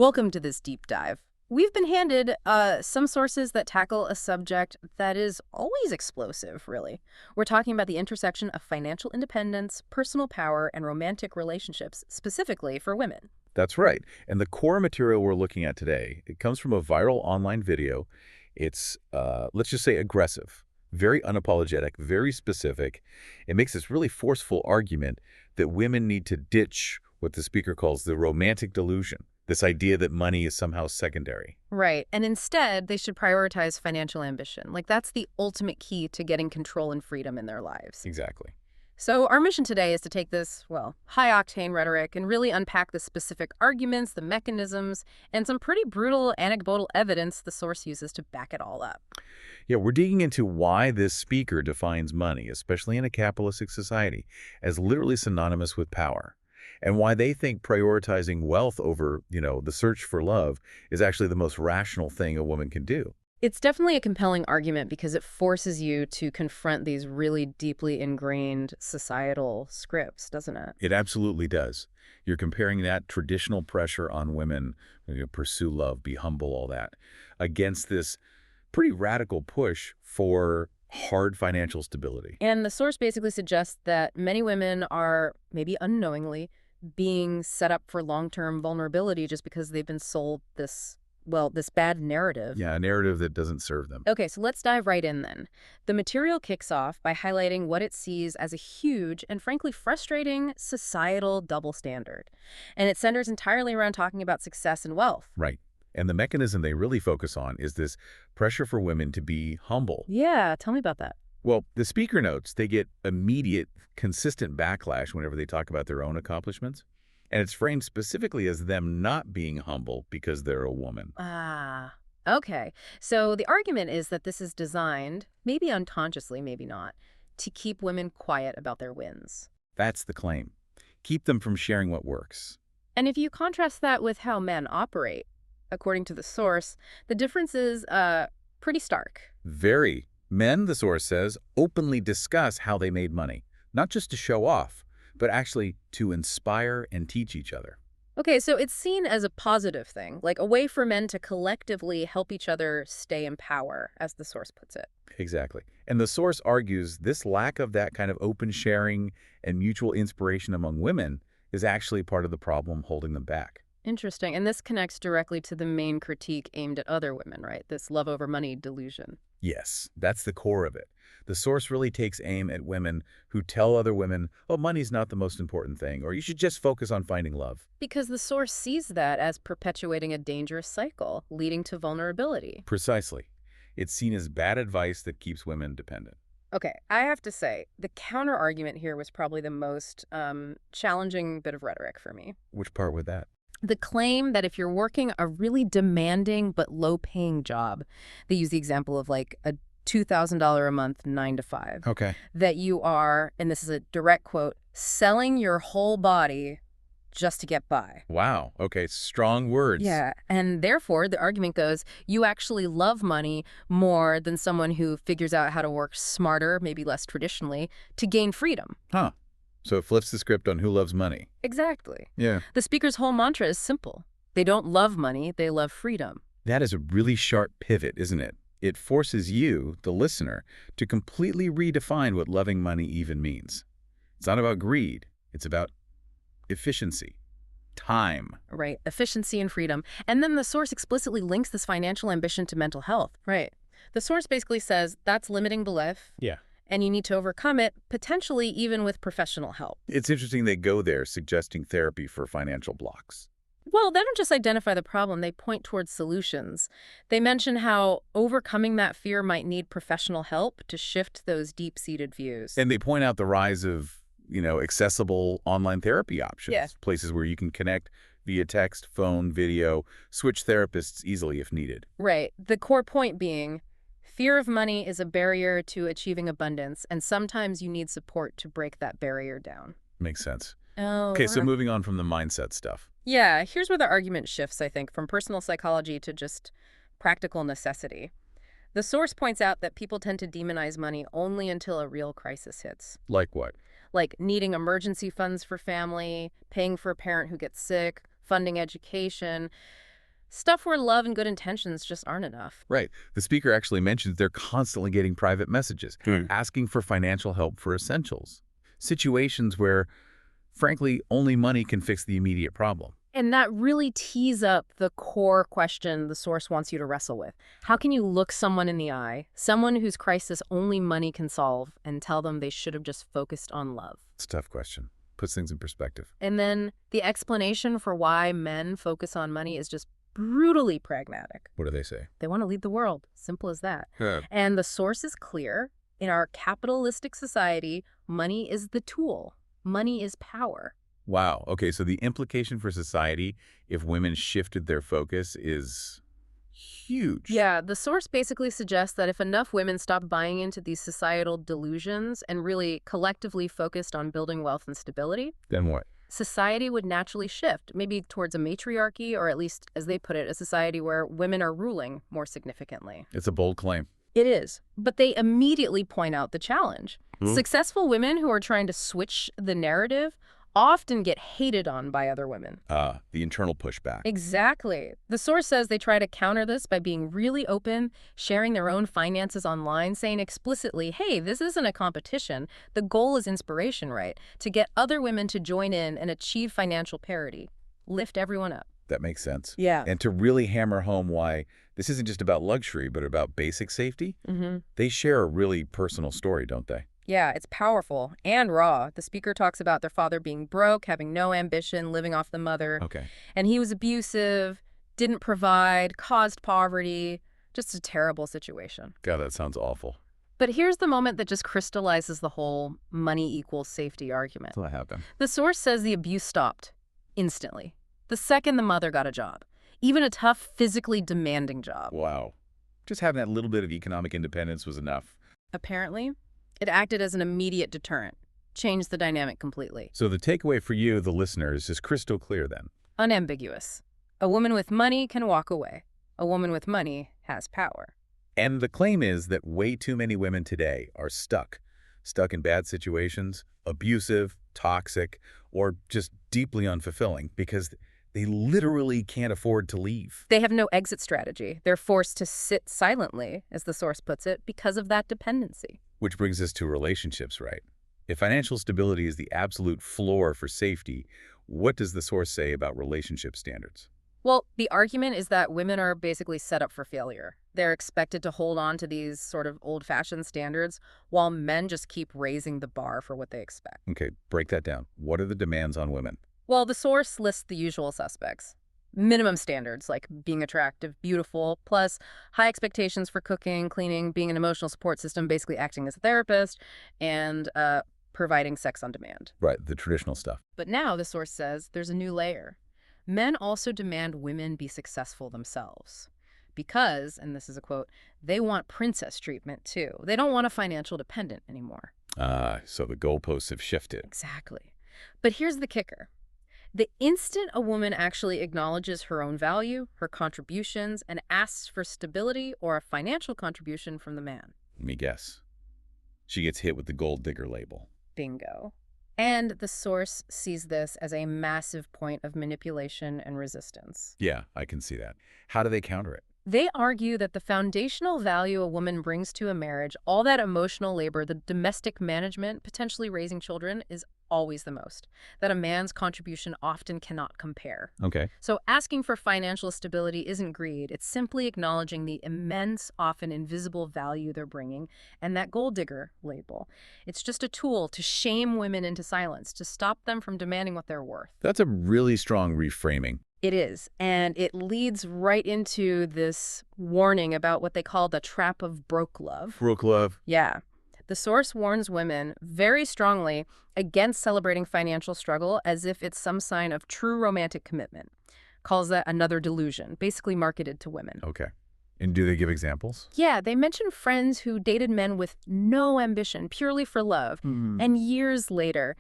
Welcome to this deep dive. We've been handed some sources that tackle a subject that is always explosive, really. We're talking about the intersection of financial independence, personal power, and romantic relationships, specifically for women. That's right. And the core material we're looking at today, it comes from a viral online video. It's, let's just say, aggressive, very unapologetic, very specific. It makes this really forceful argument that women need to ditch what the speaker calls the romantic delusion, this idea that money is somehow secondary. Right. And instead, they should prioritize financial ambition. Like, that's the ultimate key to getting control and freedom in their lives. Exactly. So our mission today is to take this, well, high-octane rhetoric and really unpack the specific arguments, the mechanisms, and some pretty brutal anecdotal evidence the source uses to back it all up. Yeah, we're digging into why this speaker defines money, especially in a capitalistic society, as literally synonymous with power, and why they think prioritizing wealth over, the search for love is actually the most rational thing a woman can do. It's definitely a compelling argument because it forces you to confront these really deeply ingrained societal scripts, doesn't it? It absolutely does. You're comparing that traditional pressure on women, pursue love, be humble, all that, against this pretty radical push for hard financial stability. And the source basically suggests that many women are, maybe unknowingly, being set up for long-term vulnerability just because they've been sold this, well, this bad narrative. Yeah, a narrative that doesn't serve them. Okay, so let's dive right in then. The material kicks off by highlighting what it sees as a huge and frankly frustrating societal double standard. And it centers entirely around talking about success and wealth. Right. And the mechanism they really focus on is this pressure for women to be humble. Yeah, tell me about that. Well, the speaker notes they get immediate, consistent backlash whenever they talk about their own accomplishments. And it's framed specifically as them not being humble because they're a woman. Ah, okay. So the argument is that this is designed, maybe unconsciously, maybe not, to keep women quiet about their wins. That's the claim. Keep them from sharing what works. And if you contrast that with how men operate, according to the source, the difference is pretty stark. Very. Men, the source says, openly discuss how they made money, not just to show off, but actually to inspire and teach each other. Okay, so it's seen as a positive thing, like a way for men to collectively help each other stay in power, as the source puts it. Exactly. And the source argues this lack of that kind of open sharing and mutual inspiration among women is actually part of the problem holding them back. Interesting. And this connects directly to the main critique aimed at other women, right? This love over money delusion. Yes, that's the core of it. The source really takes aim at women who tell other women, oh, money's not the most important thing, or you should just focus on finding love. Because the source sees that as perpetuating a dangerous cycle, leading to vulnerability. Precisely. It's seen as bad advice that keeps women dependent. Okay, I have to say, the counter-argument here was probably the most challenging bit of rhetoric for me. Which part with that? The claim that if you're working a really demanding but low-paying job, they use the example of like a $2,000 a month 9 to 5, Okay. that you are, and this is a direct quote, selling your whole body just to get by. Wow. Okay, strong words. Yeah, and therefore, the argument goes, you actually love money more than someone who figures out how to work smarter, maybe less traditionally, to gain freedom. Huh. So it flips the script on who loves money. Exactly. Yeah. The speaker's whole mantra is simple. They don't love money, they love freedom. That is a really sharp pivot, isn't it? It forces you, the listener, to completely redefine what loving money even means. It's not about greed. It's about efficiency, time. Right, efficiency and freedom. And then the source explicitly links this financial ambition to mental health. Right. The source basically says that's limiting belief. Yeah. And you need to overcome it, potentially even with professional help. It's interesting they go there, suggesting therapy for financial blocks. Well, they don't just identify the problem, they point towards solutions. They mention how overcoming that fear might need professional help to shift those deep-seated views. And they point out the rise of, accessible online therapy options. Yeah. Places where you can connect via text, phone, video, switch therapists easily if needed. Right. The core point being, fear of money is a barrier to achieving abundance, and sometimes you need support to break that barrier down. Makes sense. Oh, Okay, so wow. moving on from the mindset stuff. Yeah, here's where the argument shifts, I think, from personal psychology to just practical necessity. The source points out that people tend to demonize money only until a real crisis hits. Like what? Like needing emergency funds for family, paying for a parent who gets sick, funding education. Stuff where love and good intentions just aren't enough. Right. The speaker actually mentions they're constantly getting private messages, asking for financial help for essentials. Situations where, frankly, only money can fix the immediate problem. And that really tees up the core question the source wants you to wrestle with. How can you look someone in the eye, someone whose crisis only money can solve, and tell them they should have just focused on love? It's a tough question. Puts things in perspective. And then the explanation for why men focus on money is just brutally pragmatic. What do they say? They want to lead the world. Simple as that. Yeah. And the source is clear. In our capitalistic society, money is the tool. Money is power. Wow. Okay, so the implication for society if women shifted their focus is huge. Yeah, the source basically suggests that if enough women stopped buying into these societal delusions and really collectively focused on building wealth and stability, Then what? society would naturally shift, maybe towards a matriarchy, or at least, as they put it, a society where women are ruling more significantly. It's a bold claim. It is, but they immediately point out the challenge. Successful women who are trying to switch the narrative often get hated on by other women. The internal pushback. Exactly. The source says they try to counter this by being really open, sharing their own finances online, saying explicitly, hey, this isn't a competition. The goal is inspiration, right? To get other women to join in and achieve financial parity. Lift everyone up. That makes sense. Yeah. And to really hammer home why this isn't just about luxury, but about basic safety, they share a really personal story, don't they? Yeah, it's powerful and raw. The speaker talks about their father being broke, having no ambition, living off the mother. Okay. And he was abusive, didn't provide, caused poverty. Just a terrible situation. God, that sounds awful. But here's the moment that just crystallizes the whole money equals safety argument. That's what happened. The source says the abuse stopped instantly. The second the mother got a job, even a tough, physically demanding job. Wow. Just having that little bit of economic independence was enough. Apparently, it acted as an immediate deterrent, changed the dynamic completely. So the takeaway for you, the listeners, is crystal clear then. Unambiguous. A woman with money can walk away. A woman with money has power. And the claim is that way too many women today are stuck in bad situations, abusive, toxic, or just deeply unfulfilling because they literally can't afford to leave. They have no exit strategy. They're forced to sit silently, as the source puts it, because of that dependency. Which brings us to relationships, right? If financial stability is the absolute floor for safety, what does the source say about relationship standards? Well, the argument is that women are basically set up for failure. They're expected to hold on to these sort of old-fashioned standards while men just keep raising the bar for what they expect. Okay, break that down. What are the demands on women? Well, the source lists the usual suspects. Minimum standards like being attractive, beautiful, plus high expectations for cooking, cleaning, being an emotional support system, basically acting as a therapist, and providing sex on demand. Right, the traditional stuff. But now, the source says, there's a new layer. Men also demand women be successful themselves. Because, and this is a quote, they want princess treatment too. They don't want a financial dependent anymore. So the goalposts have shifted. Exactly. But here's the kicker. The instant a woman actually acknowledges her own value, her contributions, and asks for stability or a financial contribution from the man. Let me guess. She gets hit with the gold digger label. Bingo. And the source sees this as a massive point of manipulation and resistance. Yeah, I can see that. How do they counter it? They argue that the foundational value a woman brings to a marriage, all that emotional labor, the domestic management, potentially raising children, is always the most. That a man's contribution often cannot compare. Okay. So asking for financial stability isn't greed. It's simply acknowledging the immense, often invisible value they're bringing, and that gold digger label. It's just a tool to shame women into silence, to stop them from demanding what they're worth. That's a really strong reframing. It is, and it leads right into this warning about what they call the trap of broke love. Broke love. Yeah. The source warns women very strongly against celebrating financial struggle as if it's some sign of true romantic commitment. Calls that another delusion, basically marketed to women. Okay. And do they give examples? Yeah, they mention friends who dated men with no ambition, purely for love. And years later,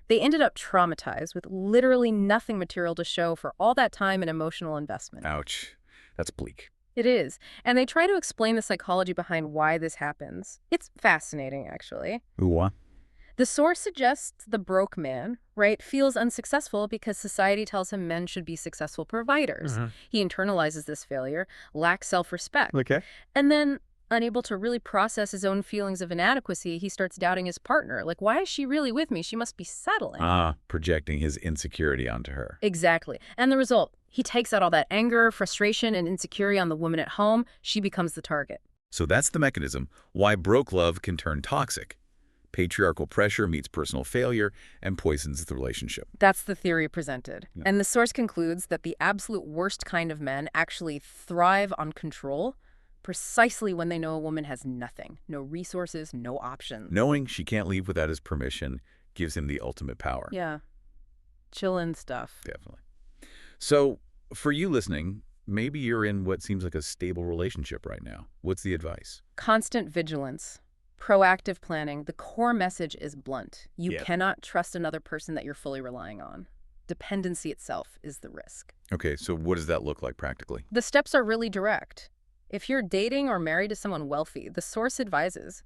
they ended up traumatized with literally nothing material to show for all that time and emotional investment. Ouch. That's bleak. It is. And they try to explain the psychology behind why this happens. It's fascinating, actually. Ooh, what? The source suggests the broke man, right, feels unsuccessful because society tells him men should be successful providers. Uh-huh. He internalizes this failure, lacks self-respect, Okay. and then, unable to really process his own feelings of inadequacy, he starts doubting his partner. Like, why is she really with me? She must be settling. Projecting his insecurity onto her. Exactly. And the result, he takes out all that anger, frustration, and insecurity on the woman at home. She becomes the target. So that's the mechanism why broke love can turn toxic. Patriarchal pressure meets personal failure and poisons the relationship. That's the theory presented. Yeah. And the source concludes that the absolute worst kind of men actually thrive on control precisely when they know a woman has nothing, no resources, no options. Knowing she can't leave without his permission gives him the ultimate power. Yeah. Chillin' stuff. Definitely. So, for you listening, maybe you're in what seems like a stable relationship right now. What's the advice? Constant vigilance. Proactive planning. The core message is blunt. You Yeah. cannot trust another person that you're fully relying on. Dependency itself is the risk. Okay, so what does that look like practically? The steps are really direct. If you're dating or married to someone wealthy, the source advises,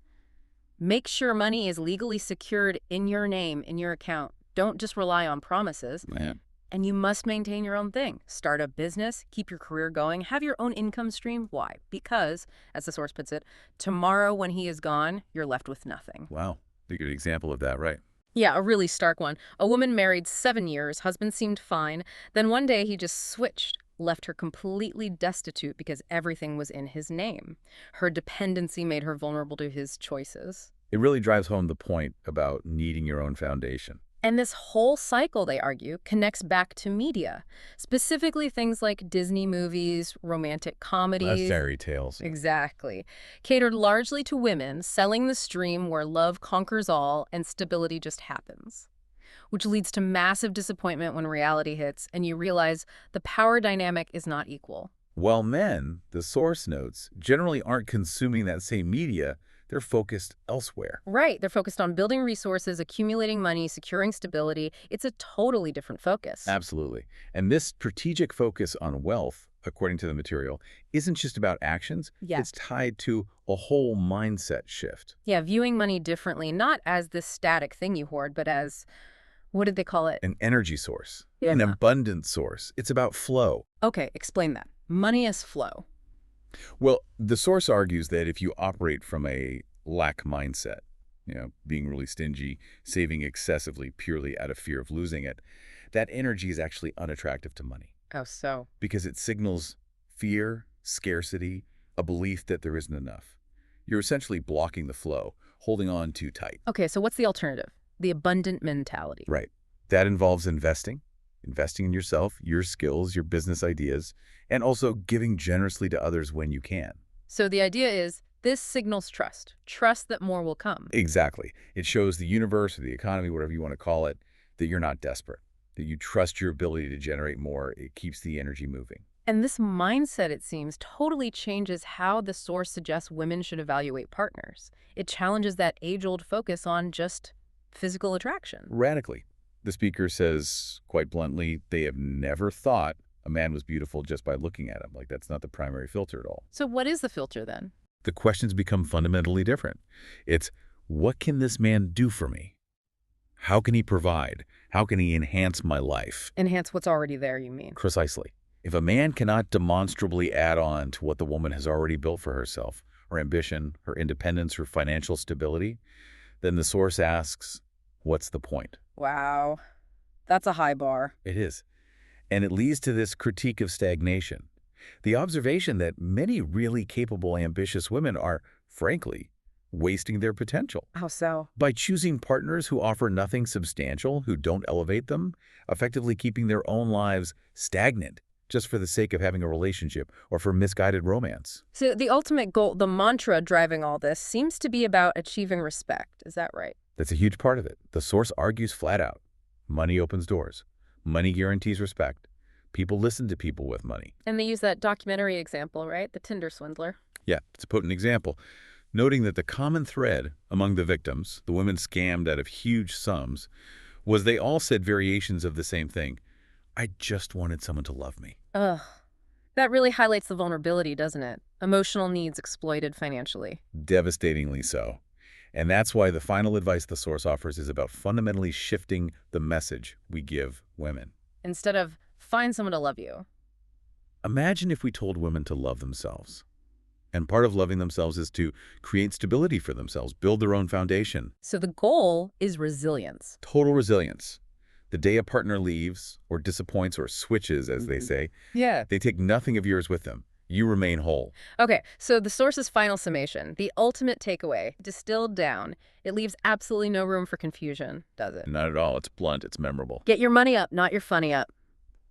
make sure money is legally secured in your name, in your account. Don't just rely on promises. Man. And you must maintain your own thing. Start a business, keep your career going, have your own income stream. Why? Because, as the source puts it, tomorrow when he is gone, you're left with nothing. Wow. A good example of that, right? Yeah, a really stark one. A woman married 7 years, husband seemed fine. Then one day he just switched, left her completely destitute because everything was in his name. Her dependency made her vulnerable to his choices. It really drives home the point about needing your own foundation. And this whole cycle, they argue, connects back to media, specifically things like Disney movies, romantic comedies. Fairy tales. Exactly. Catered largely to women, selling the stream where love conquers all and stability just happens. Which leads to massive disappointment when reality hits and you realize the power dynamic is not equal. While men, the source notes, generally aren't consuming that same media, they're focused elsewhere. Right. They're focused on building resources, accumulating money, securing stability. It's a totally different focus. Absolutely. And this strategic focus on wealth, according to the material, isn't just about actions. Yeah. It's tied to a whole mindset shift. Yeah, viewing money differently, not as this static thing you hoard, but as, what did they call it? An energy source, Yeah. an abundant source. It's about flow. Okay, explain that. Money as flow. Well, the source argues that if you operate from a lack mindset, being really stingy, saving excessively purely out of fear of losing it, that energy is actually unattractive to money Oh, so. because it signals fear, scarcity, a belief that there isn't enough. You're essentially blocking the flow, holding on too tight. Okay, so what's the alternative? The abundant mentality. Right. That involves investing in yourself, your skills, your business ideas, and also giving generously to others when you can. So the idea is this signals trust. Trust that more will come. Exactly. It shows the universe or the economy, whatever you want to call it, that you're not desperate, that you trust your ability to generate more. It keeps the energy moving. And this mindset, it seems, totally changes how the source suggests women should evaluate partners. It challenges that age-old focus on just physical attraction. Radically. The speaker says, quite bluntly, they have never thought a man was beautiful just by looking at him. Like, that's not the primary filter at all. So what is the filter then? The questions become fundamentally different. It's, what can this man do for me? How can he provide? How can he enhance my life? Enhance what's already there, you mean? Precisely. If a man cannot demonstrably add on to what the woman has already built for herself, her ambition, her independence, her financial stability, then the source asks, what's the point? Wow. That's a high bar. It is. And it leads to this critique of stagnation. The observation that many really capable, ambitious women are, frankly, wasting their potential. How so? By choosing partners who offer nothing substantial, who don't elevate them, effectively keeping their own lives stagnant just for the sake of having a relationship or for misguided romance. So the ultimate goal, the mantra driving all this, seems to be about achieving respect. Is that right? That's a huge part of it. The source argues flat out. Money opens doors. Money guarantees respect. People listen to people with money. And they use that documentary example, right? The Tinder swindler. Yeah, it's a potent example, noting that the common thread among the victims, the women scammed out of huge sums, was they all said variations of the same thing. I just wanted someone to love me. Ugh. That really highlights the vulnerability, doesn't it? Emotional needs exploited financially. Devastatingly so. And that's why the final advice the source offers is about fundamentally shifting the message we give women. Instead of find someone to love you. Imagine if we told women to love themselves. And part of loving themselves is to create stability for themselves, build their own foundation. So the goal is resilience. Total resilience. The day a partner leaves, or disappoints, or switches, as they say, Yeah. they take nothing of yours with them. You remain whole. Okay, so the source's final summation, the ultimate takeaway, distilled down, it leaves absolutely no room for confusion, does it? Not at all. It's blunt. It's memorable. Get your money up, not your funny up.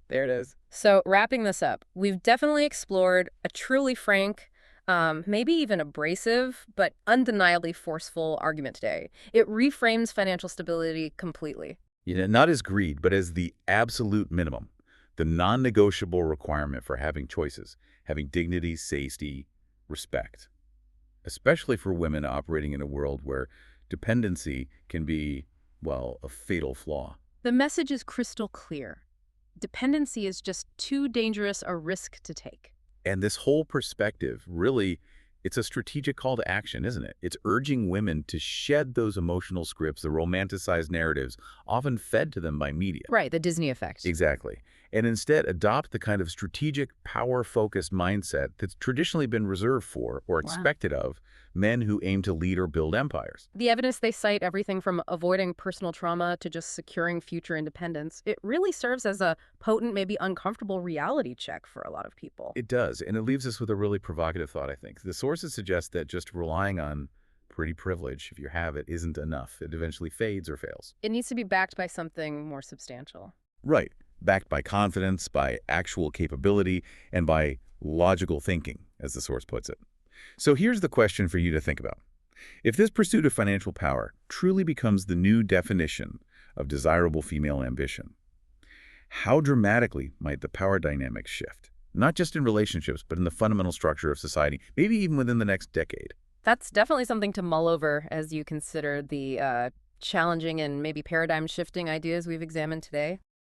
There it is. So wrapping this up, we've definitely explored a truly frank, maybe even abrasive, but undeniably forceful argument today. It reframes financial stability completely. Not as greed, but as the absolute minimum, the non-negotiable requirement for having choices, having dignity, safety, respect, especially for women operating in a world where dependency can be, well, a fatal flaw. The message is crystal clear. Dependency is just too dangerous a risk to take. And this whole perspective, really, it's a strategic call to action, isn't it? It's urging women to shed those emotional scripts, the romanticized narratives often fed to them by media. Right, the Disney effect. Exactly. And instead adopt the kind of strategic, power-focused mindset that's traditionally been reserved for or expected of men who aim to lead or build empires. The evidence they cite, everything from avoiding personal trauma to just securing future independence, it really serves as a potent, maybe uncomfortable reality check for a lot of people. It does, and it leaves us with a really provocative thought, I think. The sources suggest that just relying on pretty privilege, if you have it, isn't enough. It eventually fades or fails. It needs to be backed by something more substantial. Right. Backed by confidence, by actual capability, and by logical thinking, as the source puts it. So here's the question for you to think about. If this pursuit of financial power truly becomes the new definition of desirable female ambition, how dramatically might the power dynamics shift? Not just in relationships, but in the fundamental structure of society, maybe even within the next decade. That's definitely something to mull over as you consider the challenging and maybe paradigm-shifting ideas we've examined today.